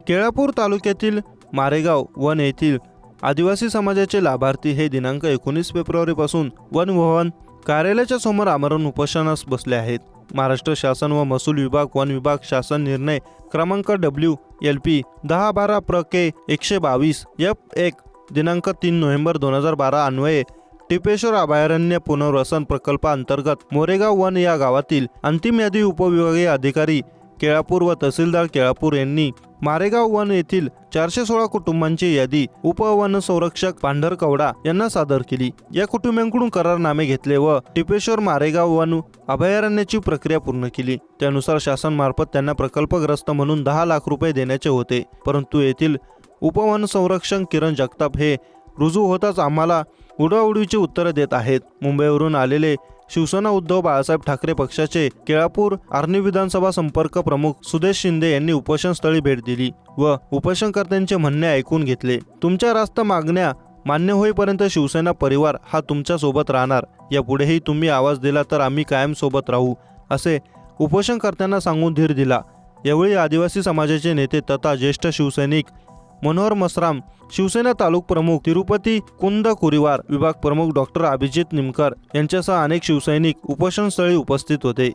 केळापूर तालुक्यातील मारेगाव वन येथील आदिवासी समाजाचे लाभार्थी हे दिनांक 19 फेब्रुवारीपासून वन भवन कार्यालयाच्या समोर आमरण उपोषणास बसले आहेत। महाराष्ट्र शासन व महसूल विभाग वन विभाग शासन निर्णय क्रमांक WLP 1012 प्र.के 122 F1 दिनांक 3 नोव्हेंबर 2012 अन्वये टिपेश्वर अभयारण्य पुनर्वसन प्रकल्पाअंतर्गत मोरेगाव वन या गावातील अंतिम यादी उपविभागीय अधिकारी केळापूर व तहसीलदार केळापूर यांनी मारेगाव वन येथील 416 कुटुंबांची यादी उपवन संरक्षक पांढरकवडा यांना सादर केली। या कुटुंबांकडून करारनामे घेतले व टिपेश्वर मारेगाव वन अभयारण्याची प्रक्रिया पूर्ण केली। त्यानुसार शासन मार्फत त्यांना प्रकल्पग्रस्त म्हणून 10 लाख रुपये देण्याचे होते, परंतु येथील उपवन संरक्षक किरण जगताप हे रुजू होताच आम्हाला उडवाउडवीची उत्तरे देत आहेत। मुंबईवरून आलेले शिवसेना उद्धव बाळासाहेब ठाकरे पक्षाचे केळापूर आर्णी विधानसभा संपर्क प्रमुख सुदेश शिंदे यांनी उपोषणस्थळी भेट दिली व उपोषणकर्त्यांचे म्हणणे ऐकून घेतले। तुमच्या रास्त मागण्या मान्य होईपर्यंत शिवसेना परिवार हा तुमच्या सोबत राहणार। यापुढेही तुम्ही आवाज दिला तर आम्ही कायम सोबत राहू, असे उपोषणकर्त्यांना सांगून धीर दिला। यावेळी आदिवासी समाजाचे नेते तथा ज्येष्ठ शिवसैनिक मनोहर मसराम, शिवसेना तालुक प्रमुख तिरुपती कुंद कुरिवार, विभाग प्रमुख डॉक्टर अभिजित निमकर यांच्यासह अनेक शिवसैनिक उपोषणस्थळी उपस्थित होते।